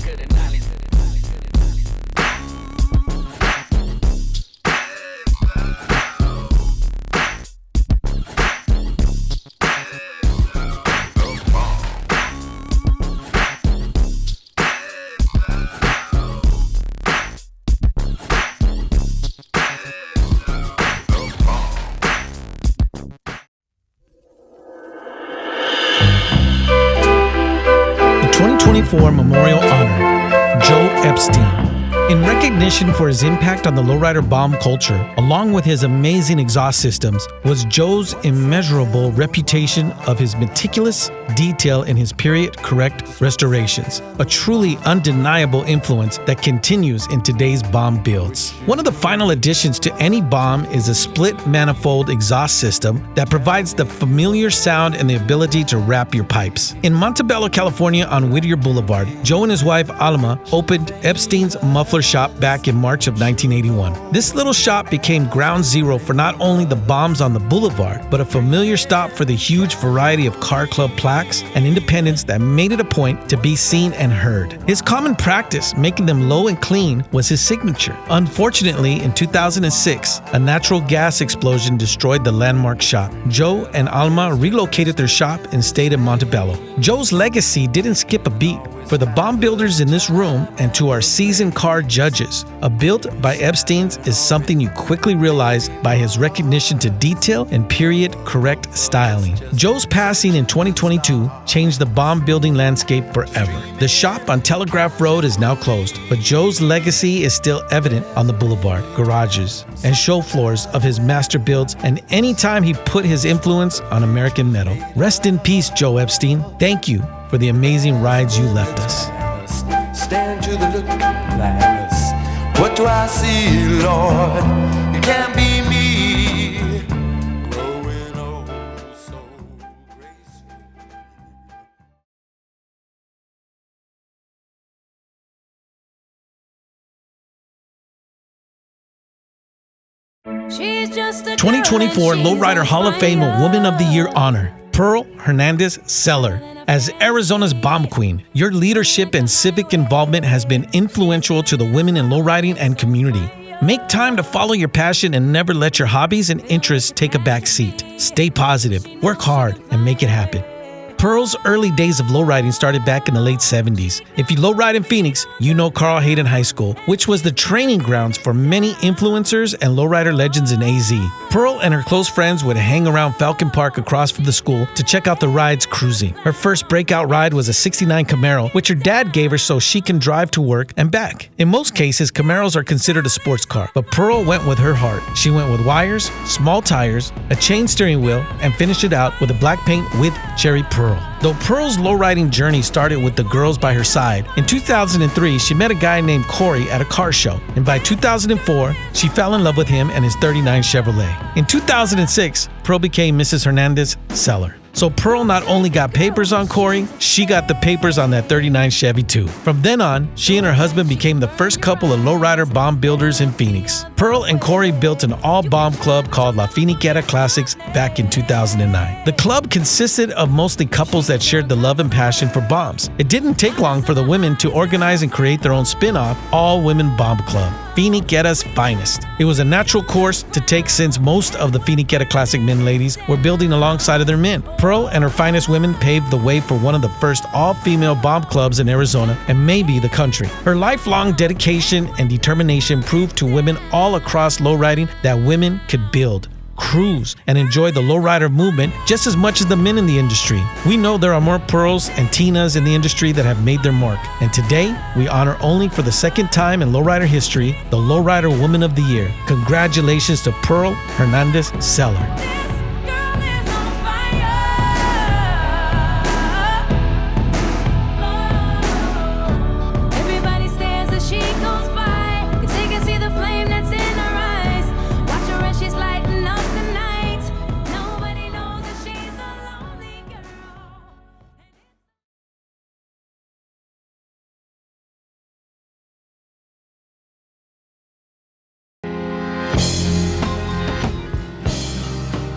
The 2024 Memorial Honor, Joe Epstein. In recognition for his impact on the lowrider bomb culture, along with his amazing exhaust systems, was Joe's immeasurable reputation of his meticulous detail in his period-correct restorations, a truly undeniable influence that continues in today's bomb builds. One of the final additions to any bomb is a split manifold exhaust system that provides the familiar sound and the ability to wrap your pipes. In Montebello, California on Whittier Boulevard, Joe and his wife Alma opened Epstein's Muffler Shop back in March of 1981. This little shop became ground zero for not only the bombs on the boulevard, but a familiar stop for the huge variety of car club plaques and independents that made it a point to be seen and heard. His common practice, making them low and clean, was his signature. Unfortunately, in 2006, a natural gas explosion destroyed the landmark shop. Joe and Alma relocated their shop and stayed in Montebello. Joe's legacy didn't skip a beat. For the bomb builders in this room and to our seasoned car judges, a build by Epstein's is something you quickly realize by his recognition to detail and period-correct styling. Joe's passing in 2022 changed the bomb building landscape forever. The shop on Telegraph Road is now closed, but Joe's legacy is still evident on the boulevard, garages, and show floors of his master builds and anytime he put his influence on American metal. Rest in peace, Joe Epstein. Thank you for the amazing rides you left us. Stand to the looking glass. What do I see, Lord? It can't be me. Growing old so graceful. She's just a 2024 Lowrider Hall of Fame Woman of the Year honor, Pearl Hernandez Seiler. As Arizona's bomb queen, your leadership and civic involvement has been influential to the women in lowriding and community. Make time to follow your passion and never let your hobbies and interests take a back seat. Stay positive, work hard, and make it happen. Pearl's early days of lowriding started back in the late 70s. If you lowride in Phoenix, you know Carl Hayden High School, which was the training grounds for many influencers and lowrider legends in AZ. Pearl and her close friends would hang around Falcon Park across from the school to check out the rides cruising. Her first breakout ride was a 69 Camaro, which her dad gave her so she can drive to work and back. In most cases, Camaros are considered a sports car, but Pearl went with her heart. She went with wires, small tires, a chain steering wheel, and finished it out with a black paint with cherry pearl. Though Pearl's lowriding journey started with the girls by her side, in 2003 she met a guy named Corey at a car show, and by 2004 she fell in love with him and his 39 Chevrolet. In 2006, Pearl became Mrs. Hernandez Seiler. So Pearl not only got papers on Corey, she got the papers on that 39 Chevy too. From then on, she and her husband became the first couple of lowrider bomb builders in Phoenix. Pearl and Corey built an all-bomb club called La Finiquera Classics back in 2009. The club consisted of mostly couples that shared the love and passion for bombs. It didn't take long for the women to organize and create their own spin-off, all-women bomb club, Finiquera's finest. It was a natural course to take since most of the Finiquera Classic men ladies were building alongside of their men. Pearl and her finest women paved the way for one of the first all-female bomb clubs in Arizona and maybe the country. Her lifelong dedication and determination proved to women all across lowriding that women could build, cruise, and enjoy the lowrider movement just as much as the men in the industry. We know there are more Pearls and Tinas in the industry that have made their mark, and today we honor only for the second time in lowrider history the Lowrider Woman of the Year. Congratulations to Pearl Hernandez Seiler.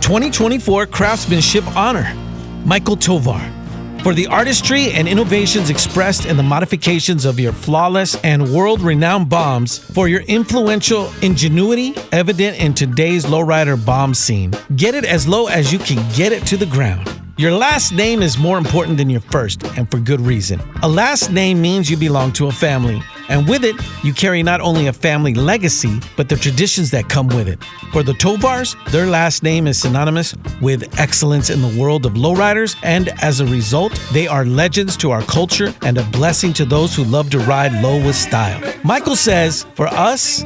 '24 Craftsmanship honor, Michael Tovar. For the artistry and innovations expressed in the modifications of your flawless and world-renowned bombs, for your influential ingenuity evident in today's lowrider bomb scene. Get it as low as you can get it to the ground. Your last name is more important than your first, and for good reason. A last name means you belong to a family, and with it, you carry not only a family legacy, but the traditions that come with it. For the Tovars, their last name is synonymous with excellence in the world of lowriders, and as a result, they are legends to our culture and a blessing to those who love to ride low with style. Michael says, for us,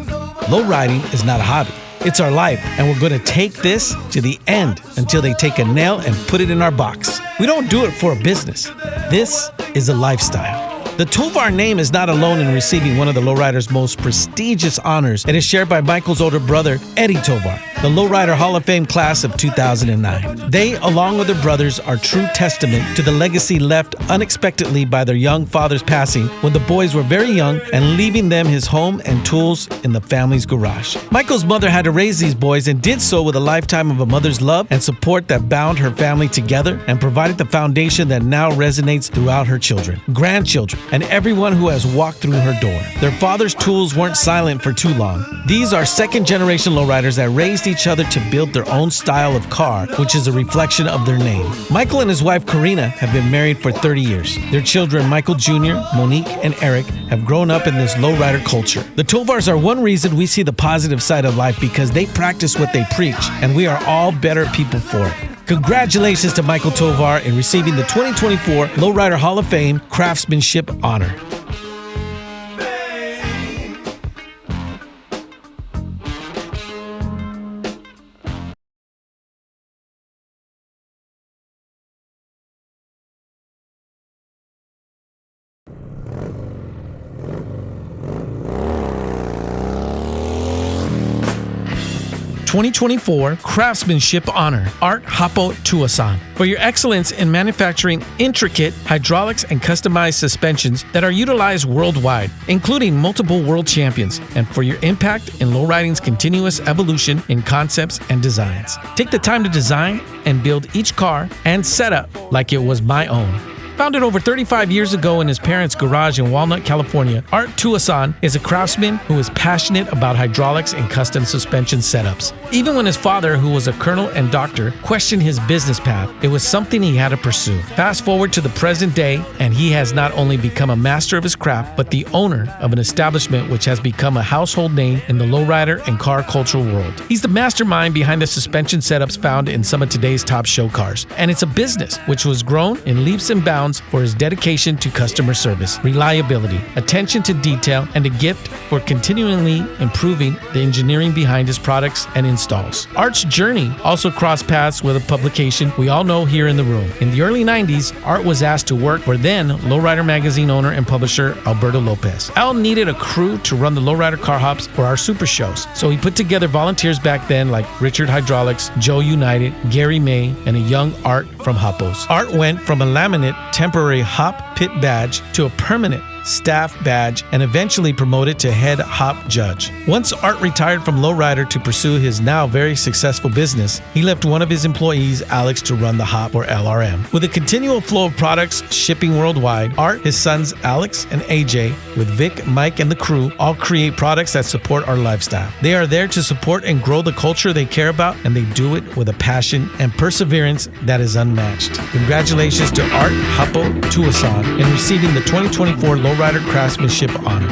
lowriding is not a hobby. It's our life, and we're going to take this to the end until they take a nail and put it in our box. We don't do it for a business. This is a lifestyle. The Tovar name is not alone in receiving one of the lowrider's most prestigious honors. It is shared by Michael's older brother, Eddie Tovar, the Lowrider Hall of Fame class of 2009. They, along with their brothers, are true testament to the legacy left unexpectedly by their young father's passing when the boys were very young and leaving them his home and tools in the family's garage. Michael's mother had to raise these boys and did so with a lifetime of a mother's love and support that bound her family together and provided the foundation that now resonates throughout her children, grandchildren, and everyone who has walked through her door. Their father's tools weren't silent for too long. These are second-generation lowriders that raised each other to build their own style of car, which is a reflection of their name. Michael and his wife, Karina, have been married for 30 years. Their children, Michael Jr., Monique, and Eric, have grown up in this lowrider culture. The Tovars are one reason we see the positive side of life because they practice what they preach, and we are all better people for it. Congratulations to Michael Tovar in receiving the 2024 Lowrider Hall of Fame Craftsmanship honor. '24 Craftsmanship Honor, Art Hapo Tuason, for your excellence in manufacturing intricate hydraulics and customized suspensions that are utilized worldwide, including multiple world champions, and for your impact in lowriding's continuous evolution in concepts and designs. Take the time to design and build each car and setup like it was my own. Founded over 35 years ago in his parents' garage in Walnut, California, Art Tuason is a craftsman who is passionate about hydraulics and custom suspension setups. Even when his father, who was a colonel and doctor, questioned his business path, it was something he had to pursue. Fast forward to the present day, and he has not only become a master of his craft, but the owner of an establishment which has become a household name in the lowrider and car cultural world. He's the mastermind behind the suspension setups found in some of today's top show cars. And it's a business which was grown in leaps and bounds for his dedication to customer service, reliability, attention to detail, and a gift for continually improving the engineering behind his products and installs. Art's journey also crossed paths with a publication we all know here in the room. In the early 90s, Art was asked to work for then Lowrider magazine owner and publisher Alberto Lopez. Al needed a crew to run the lowrider car hops for our super shows, so he put together volunteers back then like Richard Hydraulics, Joe United, Gary May, and a young Art from Hopos. Art went from a laminate temporary hop pit badge to a permanent staff badge and eventually promoted to head hop judge. Once Art retired from lowrider to pursue his now very successful business, he left one of his employees, Alex, to run the hop or LRM. With a continual flow of products shipping worldwide, Art, his sons Alex and AJ, with Vic, Mike, and the crew, all create products that support our lifestyle. They are there to support and grow the culture they care about, and they do it with a passion and perseverance that is unmatched. Congratulations to Art Hapo Tuason in receiving the 2024 Lowrider Craftsmanship honor.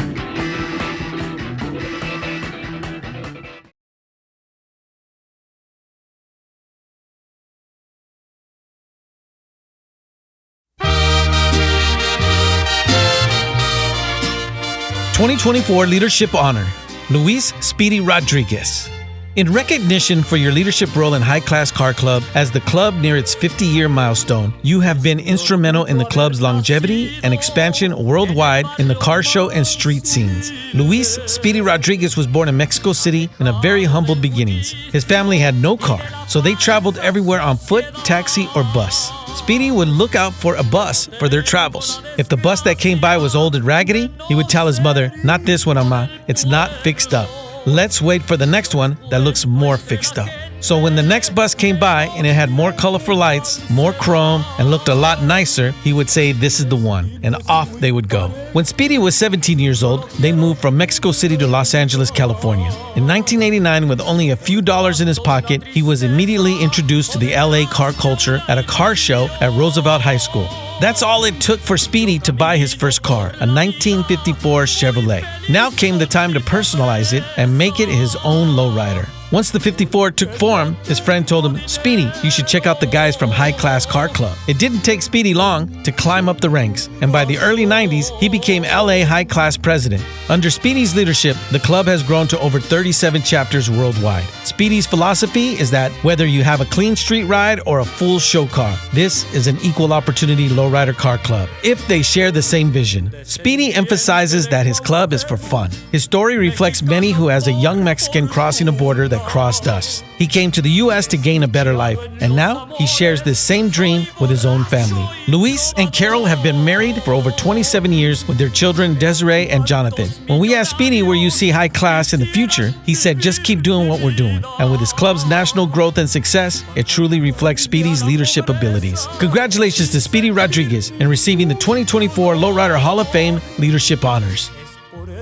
'24 Leadership Honor, Luis Speedy Rodriguez. In recognition for your leadership role in High Class Car Club, as the club near its 50-year milestone, you have been instrumental in the club's longevity and expansion worldwide in the car show and street scenes. Luis Speedy Rodriguez was born in Mexico City in a very humble beginnings. His family had no car, so they traveled everywhere on foot, taxi, or bus. Speedy would look out for a bus for their travels. If the bus that came by was old and raggedy, he would tell his mother, "Not this one, Ama. It's not fixed up. Let's wait for the next one that looks more fixed up." So when the next bus came by and it had more colorful lights, more chrome, and looked a lot nicer, he would say, "This is the one," and off they would go. When Speedy was 17 years old, they moved from Mexico City to Los Angeles, California. In 1989, with only a few dollars in his pocket, he was immediately introduced to the LA car culture at a car show at Roosevelt High School. That's all it took for Speedy to buy his first car, a 1954 Chevrolet. Now came the time to personalize it and make it his own lowrider. Once the 54 took form, his friend told him, "Speedy, you should check out the guys from High Class Car Club." It didn't take Speedy long to climb up the ranks, and by the early 90s, he became LA High Class president. Under Speedy's leadership, the club has grown to over 37 chapters worldwide. Speedy's philosophy is that whether you have a clean street ride or a full show car, this is an equal opportunity lowrider car club, if they share the same vision. Speedy emphasizes that his club is for fun. His story reflects many who, as a young Mexican crossing a border that crossed us, he came to the U.S. to gain a better life, and now he shares this same dream with his own family. Luis and Carol have been married for over 27 years with their children Desiree and Jonathan. When we asked Speedy where you see High Class in the future, he said, "Just keep doing what we're doing." And with his club's national growth and success, it truly reflects Speedy's leadership abilities. Congratulations to Speedy Rodriguez in receiving the 2024 Lowrider Hall of Fame Leadership Honors.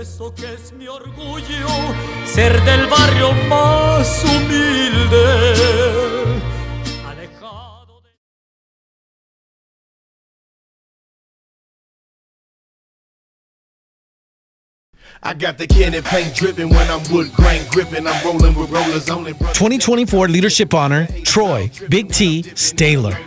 Eso que es mi orgullo, ser del barrio más humilde, alejado de... I got the cannon paint dripping when I'm wood grain gripping. I'm rolling with rollers only. 2024 Leadership Honor, Troy, Big T, Staehler.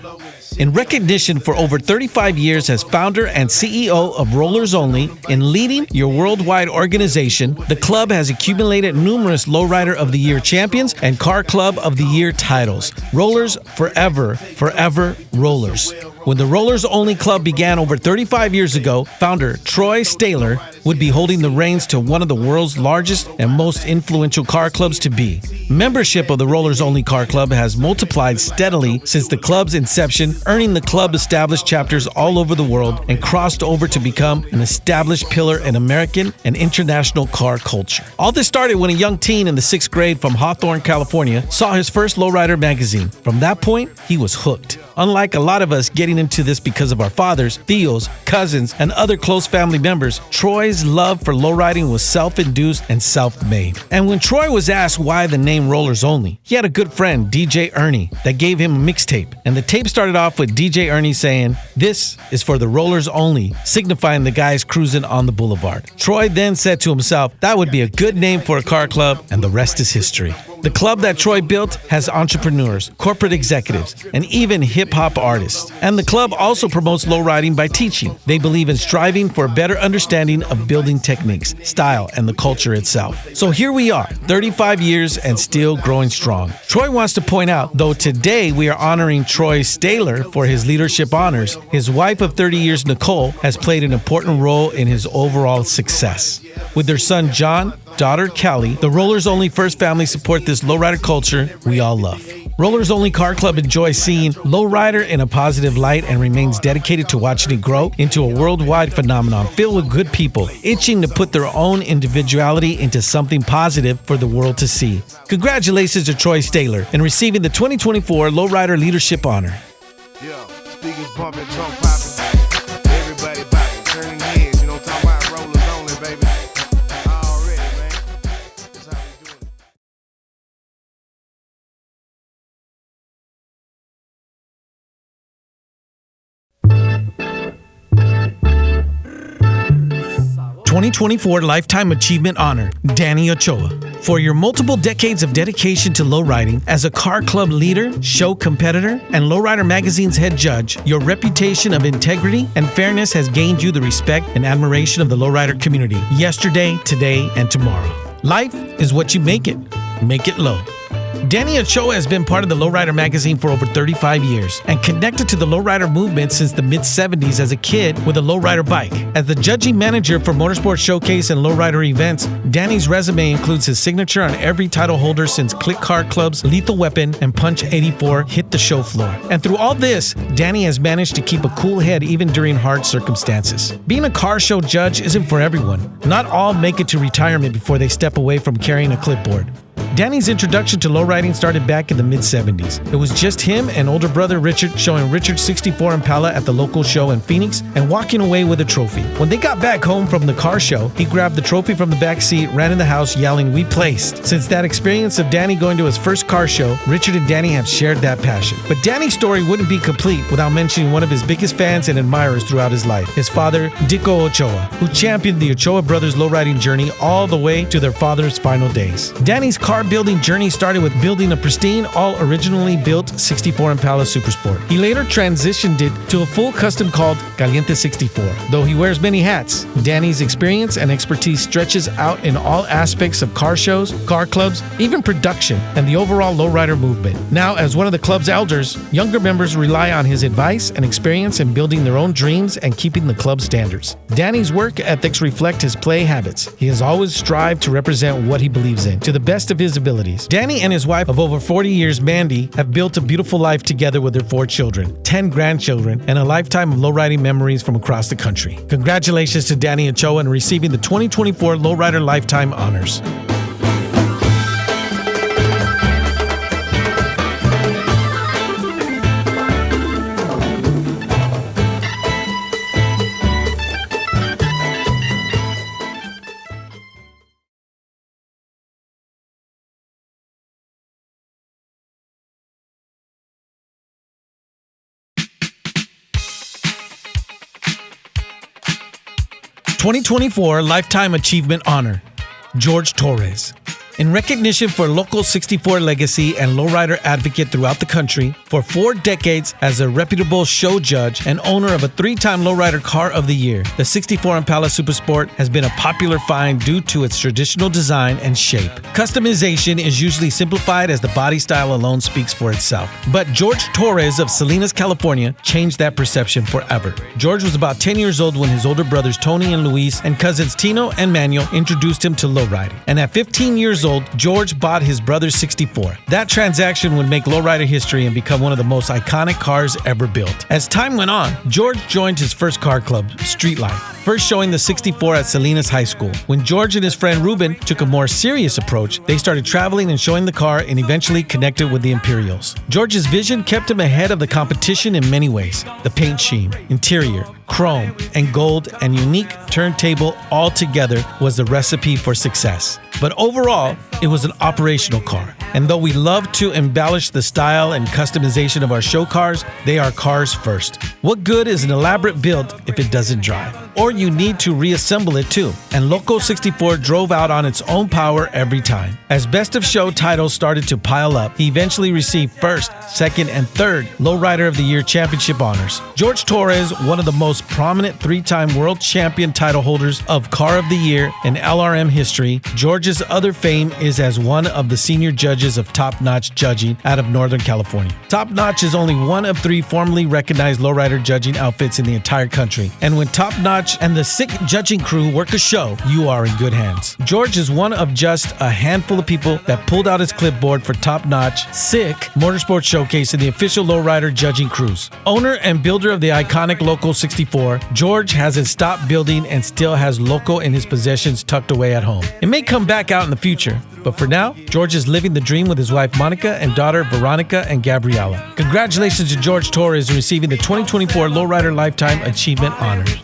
In recognition for over 35 years as founder and CEO of Rollers Only, in leading your worldwide organization, the club has accumulated numerous Lowrider of the Year champions and Car Club of the Year titles. Rollers forever, forever Rollers. When the Rollers Only Club began over 35 years ago, founder Troy Staehler would be holding the reins to one of the world's largest and most influential car clubs to be. Membership of the Rollers Only Car Club has multiplied steadily since the club's inception, earning the club established chapters all over the world and crossed over to become an established pillar in American and international car culture. All this started when a young teen in the 6th grade from Hawthorne, California, saw his first Lowrider magazine. From that point, he was hooked. Unlike a lot of us getting into this because of our fathers, tios, cousins, and other close family members, Troy's love for lowriding was self-induced and self-made. And when Troy was asked why the name Rollers Only, he had a good friend, DJ Ernie, that gave him a mixtape. And the tape started off with DJ Ernie saying, "This is for the Rollers Only," signifying the guys cruising on the boulevard. Troy then said to himself, that would be a good name for a car club, and the rest is history. The club that Troy built has entrepreneurs, corporate executives, and even hip-hop artists. And the club also promotes lowriding by teaching. They believe in striving for a better understanding of building techniques, style, and the culture itself. So here we are, 35 years and still growing strong. Troy wants to point out, though today we are honoring Troy Staehler for his leadership honors, his wife of 30 years, Nicole, has played an important role in his overall success. With their son John, daughter Callie, the Rollers Only First family support this lowrider culture we all love. Rollers Only Car Club enjoys seeing lowrider in a positive light and remains dedicated to watching it grow into a worldwide phenomenon filled with good people, itching to put their own individuality into something positive for the world to see. Congratulations to Troy Staehler in receiving the 2024 Lowrider Leadership Honor. Yeah, speakers bumping, trunk popping, everybody popping, turning heads. You know what I'm talking about? Rollers only, baby. Already, man. That's how we doing it. 2024 Lifetime Achievement Honor, Danny Ochoa. For your multiple decades of dedication to lowriding as a car club leader, show competitor, and Lowrider Magazine's head judge, your reputation of integrity and fairness has gained you the respect and admiration of the lowrider community yesterday, today, and tomorrow. Life is what you make it. Make it low. Danny Ochoa has been part of the Lowrider magazine for over 35 years and connected to the lowrider movement since the mid-70s as a kid with a lowrider bike. As the judging manager for Motorsport Showcase and lowrider events, Danny's resume includes his signature on every title holder since Click Car Club's Lethal Weapon and Punch 84 hit the show floor. And through all this, Danny has managed to keep a cool head even during hard circumstances. Being a car show judge isn't for everyone. Not all make it to retirement before they step away from carrying a clipboard. Danny's introduction to lowriding started back in the mid-70s. It was just him and older brother Richard showing Richard's 64 Impala at the local show in Phoenix and walking away with a trophy. When they got back home from the car show, he grabbed the trophy from the back seat, ran in the house yelling, "We placed." Since that experience of Danny going to his first car show, Richard and Danny have shared that passion. But Danny's story wouldn't be complete without mentioning one of his biggest fans and admirers throughout his life, his father, Dicko Ochoa, who championed the Ochoa brothers lowriding journey all the way to their father's final days. Danny's car building journey started with building a pristine, all originally built 64 Impala Supersport. He later transitioned it to a full custom called Caliente 64. Though he wears many hats, Danny's experience and expertise stretches out in all aspects of car shows, car clubs, even production, and the overall lowrider movement. Now, as one of the club's elders, younger members rely on his advice and experience in building their own dreams and keeping the club standards. Danny's work ethics reflect his play habits. He has always strived to represent what he believes in to the best of his abilities. Danny and his wife of over 40 years, Mandy, have built a beautiful life together with their 4 children, 10 grandchildren, and a lifetime of lowriding memories from across the country. Congratulations to Danny Ochoa on receiving the 2024 Lowrider Lifetime Honors. '24 Lifetime Achievement Honor, George Torres. In recognition for local 64 legacy and lowrider advocate throughout the country, for 4 decades as a reputable show judge and owner of a 3-time Lowrider Car of the Year, the 64 Impala Supersport has been a popular find due to its traditional design and shape. Customization is usually simplified as the body style alone speaks for itself. But George Torres of Salinas, California changed that perception forever. George was about 10 years old when his older brothers Tony and Luis and cousins Tino and Manuel introduced him to lowriding. And at 15 years old, George bought his brother's 64. That transaction would make lowrider history and become one of the most iconic cars ever built. As time went on, George joined his first car club, Street Life, first showing the 64 at Salinas High School. When George and his friend Ruben took a more serious approach, they started traveling and showing the car and eventually connected with the Imperials. George's vision kept him ahead of the competition in many ways. The paint scheme, interior, chrome, and gold, and unique turntable all together was the recipe for success. But overall, it was an operational car. And though we love to embellish the style and customization of our show cars, they are cars first. What good is an elaborate build if it doesn't drive? Or you need to reassemble it too. And Loco 64 drove out on its own power every time. As Best of Show titles started to pile up, he eventually received first, second, and third Lowrider of the Year championship honors. George Torres, one of the most prominent 3-time world champion title holders of Car of the Year in LRM history, George's other fame is as one of the senior judges of Top Notch Judging out of Northern California. Top Notch is only one of 3 formally recognized lowrider judging outfits in the entire country. And when Top Notch and the sick judging crew work a show, you are in good hands. George is one of just a handful of people that pulled out his clipboard for Top Notch Sick Motorsport Showcase in the official lowrider judging crews. Owner and builder of the iconic Loco 64, George hasn't stopped building and still has Loco in his possessions tucked away at home. It may come back out in the future, but for now, George is living the dream with his wife Monica and daughter Veronica and Gabriella. Congratulations to George Torres receiving the 2024 Lowrider Lifetime Achievement Honors.